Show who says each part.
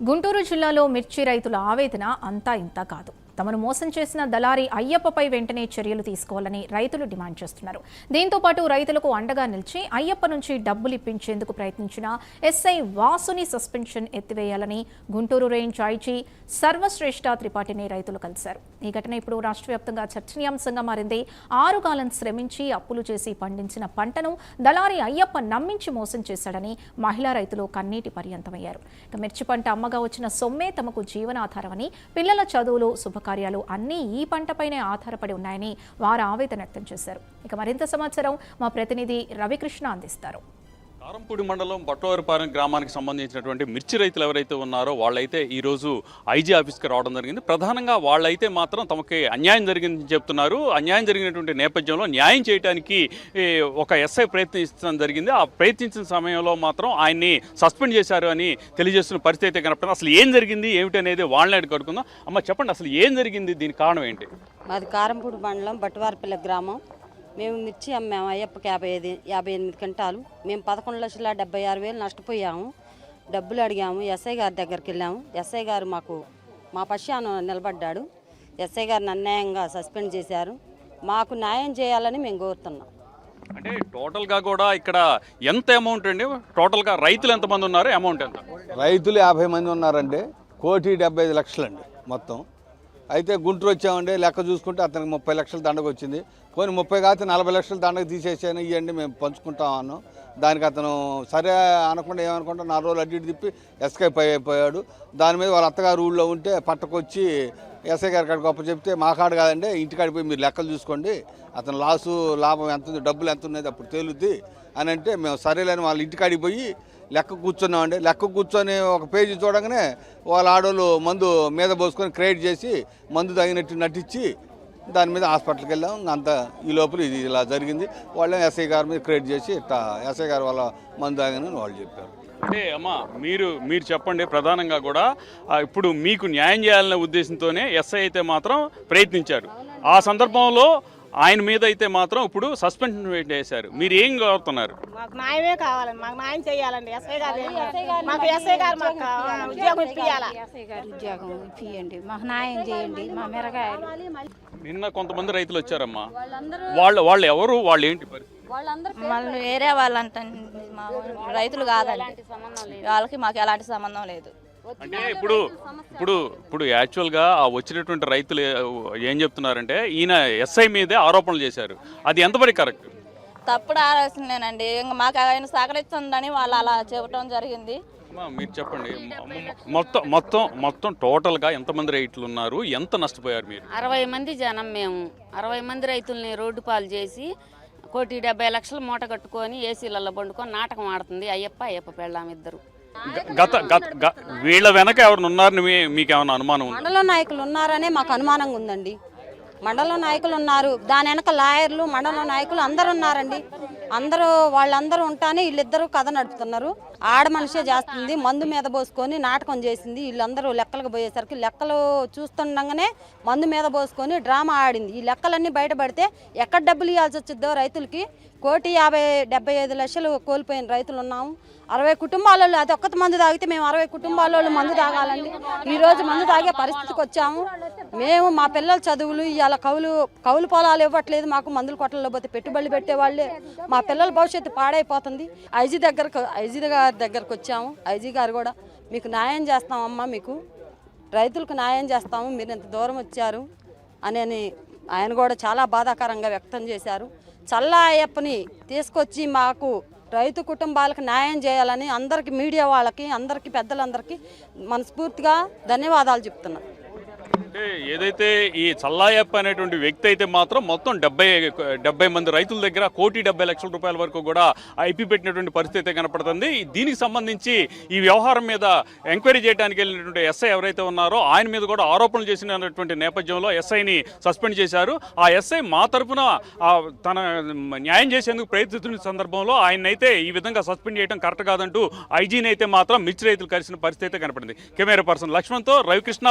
Speaker 1: గుంటూరు జిల్లాలో మిర్చి రైతుల ఆవేదన అంతా ఇంతా కాదు. తమను మోసం చేసిన దళారి అయ్యప్పపై వెంటనే చర్యలు తీసుకోవాలని రైతులు డిమాండ్ చేస్తున్నారు. దీంతో పాటు రైతులకు అండగా నిలిచి అయ్యప్ప నుంచి డబ్బులు ఇప్పించేందుకు ప్రయత్నించిన ఎస్ఐ వాసుని సస్పెన్షన్ ఎత్తివేయాలని గుంటూరు రేంజ్ ఐజీ సర్వశ్రేష్ఠ త్రిపాఠిని రైతులు కలిశారు. ఈ ఘటన ఇప్పుడు రాష్ట్ర వ్యాప్తంగా చర్చనీయాంశంగా మారింది. 6 కాలం శ్రమించి అప్పులు చేసి పండించిన పంటను దళారి అయ్యప్ప నమ్మించి మోసం చేశాడని మహిళా రైతులు కన్నీటి పర్యంతమయ్యారు. మిర్చి పంట అమ్మగా వచ్చిన సొమ్మే తమకు జీవనాధారమని, పిల్లల చదువులు శుభకార్యాలు అన్నీ ఈ పంటపైనే ఆధారపడి ఉన్నాయని వారు ఆవేదన వ్యక్తం చేశారు. ఇక మరింత సమాచారం మా ప్రతినిధి రవికృష్ణ అందిస్తారు.
Speaker 2: కారంపూడి మండలం బట్టవారిపాలెం గ్రామానికి సంబంధించినటువంటి మిర్చి రైతులు ఎవరైతే ఉన్నారో వాళ్ళైతే ఈరోజు ఐజీ ఆఫీస్కి రావడం జరిగింది. ప్రధానంగా వాళ్ళైతే మాత్రం తమకి అన్యాయం జరిగిందని చెప్తున్నారు. అన్యాయం జరిగినటువంటి నేపథ్యంలో న్యాయం చేయడానికి ఒక ఎస్ఐ ప్రయత్నించడం జరిగింది. ఆ ప్రయత్నించిన సమయంలో మాత్రం ఆయన్ని సస్పెండ్ చేశారు అని తెలియజేస్తున్న పరిస్థితి అయితే కనపడుతుంది. అసలు ఏం జరిగింది ఏమిటి అనేది వాళ్ళని అడిగి కడుకుందాం. అమ్మ చెప్పండి, అసలు ఏం జరిగింది, దీనికి కారణం ఏంటి?
Speaker 3: మాది కారంపూడి మండలం బట్టవారిపల్లె గ్రామం. మేము మిర్చి అమ్మాము అయ్యప్పకి 58 క్వింటాలు. మేము 11,76,000 నష్టపోయాము. డబ్బులు అడిగాము, ఎస్ఐ గారి దగ్గరికి వెళ్ళాము. ఎస్ఐ గారు మా పక్షాన నిలబడ్డాడు. ఎస్ఐ గారిని అన్యాయంగా సస్పెండ్ చేశారు. మాకు న్యాయం చేయాలని మేము కోరుతున్నాం.
Speaker 2: అంటే టోటల్గా కూడా ఇక్కడ ఎంత అమౌంట్ అండి? టోటల్గా రైతులు ఎంతమంది ఉన్నారు? అమౌంట్ ఎంత?
Speaker 4: రైతులు 50 మంది ఉన్నారండి. 1,75,00,000 అండి మొత్తం. అయితే గుంటూరు వచ్చామండి, లెక్క చూసుకుంటే అతనికి 30 లక్షల దండకు వచ్చింది. కొన్ని 30 కాదు 40 లక్షల దండకు తీసేసాను, ఇవ్వండి మేము పంచుకుంటాం అన్నాం. దానికి అతను సరే అనకుండా ఏమనుకుంటా 4 రోజులు అడ్డు తిప్పి ఎస్కేప్ అయిపోయాడు. దాని మీద వాళ్ళ అత్తగారు ఊళ్ళో ఉంటే పట్టకొచ్చి ఎస్ఐ గారి కాడికి గొప్ప చెప్తే మా కాడు కాదండి, ఇంటికాడికి పోయి మీరు లెక్కలు చూసుకోండి, అతను లాభం ఎంత ఉంది, డబ్బులు ఎంత ఉన్నది అప్పుడు తేలుద్ది అని అంటే మేము సరేలేని వాళ్ళ ఇంటికాడికి పోయి లెక్క కూర్చున్నామండి. లెక్క కూర్చొని ఒక పేజీ చూడగానే వాళ్ళ ఆడోళ్ళు మందు మీద పోసుకొని క్రియేట్ చేసి మందు తగినట్టు నటించి దాని మీద హాస్పిటల్కి వెళ్ళాం. అంత ఈ లోపల ఇది ఇలా జరిగింది. వాళ్ళే ఎస్ఐ గారి మీద క్రియేట్ చేసి ఇట్లా ఎస్ఐ గారు వాళ్ళ మందు తాగనని వాళ్ళు చెప్పారు.
Speaker 2: అంటే అమ్మా మీరు చెప్పండి, ప్రధానంగా కూడా ఇప్పుడు మీకు న్యాయం చేయాలనే ఉద్దేశంతోనే ఎస్ఐ అయితే మాత్రం ప్రయత్నించారు. ఆ సందర్భంలో ఆయన మీద అయితే మాత్రం ఇప్పుడు సస్పెన్షన్ చేశారు. మీరు ఏం కోరుతున్నారు?
Speaker 5: మాకు న్యాయమే కావాలండి, మాకు న్యాయం చేయాలండి. ఎస్ఐ గారు మాకు ఉద్యోగం ఇప్పియాలా?
Speaker 6: ఎస్ఐ గారు ఉద్యోగం ఇప్పియండి, మాకు న్యాయం చేయండి. మా మిరగాయలు
Speaker 2: నిన్న కొంతమంది రైతులు వచ్చారమ్మా, వాళ్ళు ఎవరు, వాళ్ళు ఏంటి పరిస్థితి?
Speaker 6: వాళ్ళు వేరే వాళ్ళంటే మా రైతులు కాదండి, వాళ్ళకి మాకు ఎలాంటి సంబంధం లేదు.
Speaker 2: అంటే ఇప్పుడు యాక్చువల్గా వచ్చినటువంటి రైతులు ఏం చెప్తున్నారంటే ఈయన ఎస్ఐ మీదే ఆరోపణలు చేశారు. అది ఎంతవరకు కరెక్ట్?
Speaker 6: తప్పుడు ఆలోచనేనండి. ఇంకా మాకు ఆయన సహకరిస్తుందని వాళ్ళు అలా చెప్పడం జరిగింది.
Speaker 2: మీరు చెప్పండి, మొత్తం టోటల్గా ఎంతమంది రైతులు ఉన్నారు, ఎంత నష్టపోయారు మీరు?
Speaker 7: 60 మంది జనం. మేము 60 మంది రైతుల్ని రోడ్డు పాలు చేసి 1,70,00,000 మూట కట్టుకొని ఏసీలలో పండుకొని నాటకం ఆడుతుంది అయ్యప్ప పెళ్ళాం ఇద్దరు.
Speaker 2: వీళ్ళ వెనక ఎవరు ఉన్నారని మీకు ఏమైనా అనుమానం ఉందా?
Speaker 3: మండల నాయకులు ఉన్నారనే మాకు అనుమానంగా ఉందండి. మండల నాయకులు ఉన్నారు, దాని వెనక లాయర్లు, మండల నాయకులు అందరూ ఉన్నారండి. వాళ్ళందరూ ఉంటానే వీళ్ళిద్దరూ కథ నడుపుతున్నారు. ఆడ మనిషే చేస్తుంది, మందు మీద పోసుకొని నాటకం చేసింది. వీళ్ళందరూ లెక్కలకు పోయేసరికి లెక్కలు చూస్తుండగానే మందు మీద పోసుకొని డ్రామా ఆడింది. ఈ లెక్కలన్నీ బయటపడితే ఎక్కడ డబ్బులు ఇవ్వాల్సి వచ్చిద్దో రైతులకి. 1,75,00,000 కోల్పోయిన రైతులు ఉన్నాము. 60 కుటుంబాలలో అది ఒక్కటి మందు తాగితే మేము 60 కుటుంబాలలో మందు తాగాలండి. ఈరోజు మందు తాగే పరిస్థితికి వచ్చాము. మేము మా పిల్లల చదువులు ఇవాళ కౌలు పొలాలు ఇవ్వట్లేదు మాకు. మందుల కొట్టల్లో పోతే పెట్టుబడులు పెట్టేవాళ్ళే. మా పిల్లల భవిష్యత్తు పాడైపోతుంది. ఐజీ గారి దగ్గరకు వచ్చాము. ఐజీ గారు కూడా మీకు న్యాయం చేస్తామమ్మా, మీకు రైతులకు న్యాయం చేస్తాము, మీరు ఇంత దూరం వచ్చారు అని ఆయన కూడా చాలా బాధాకరంగా వ్యక్తం చేశారు. చల్లా అయ్యప్పని తీసుకొచ్చి మాకు రైతు కుటుంబాలకు న్యాయం చేయాలని అందరికీ, మీడియా వాళ్ళకి, అందరికీ, పెద్దలందరికీ మనస్ఫూర్తిగా ధన్యవాదాలు చెప్తున్నాను.
Speaker 2: అంటే ఏదైతే ఈ చల్లాయప్ప అనేటువంటి వ్యక్తి అయితే మాత్రం మొత్తం 70 మంది రైతుల దగ్గర 1,70,00,000 రూపాయల వరకు కూడా ఐపీ పెట్టినటువంటి పరిస్థితి కనపడుతుంది. దీనికి సంబంధించి ఈ వ్యవహారం మీద ఎంక్వైరీ చేయడానికి వెళ్ళినటువంటి ఎస్ఐ ఎవరైతే ఉన్నారో ఆయన మీద కూడా ఆరోపణలు చేసినటువంటి నేపథ్యంలో ఎస్ఐని సస్పెండ్ చేశారు. ఆ ఎస్ఐ మా తరఫున తన న్యాయం చేసేందుకు ప్రయత్నిస్తున్న సందర్భంలో ఆయనైతే ఈ విధంగా సస్పెండ్ చేయడం కరెక్ట్ కాదంటూ ఐజీని అయితే మాత్రం మిర్చి రైతులు కలిసిన పరిస్థితి కనపడింది. కెమెరా పర్సన్ లక్ష్మణ్తో రవికృష్ణ.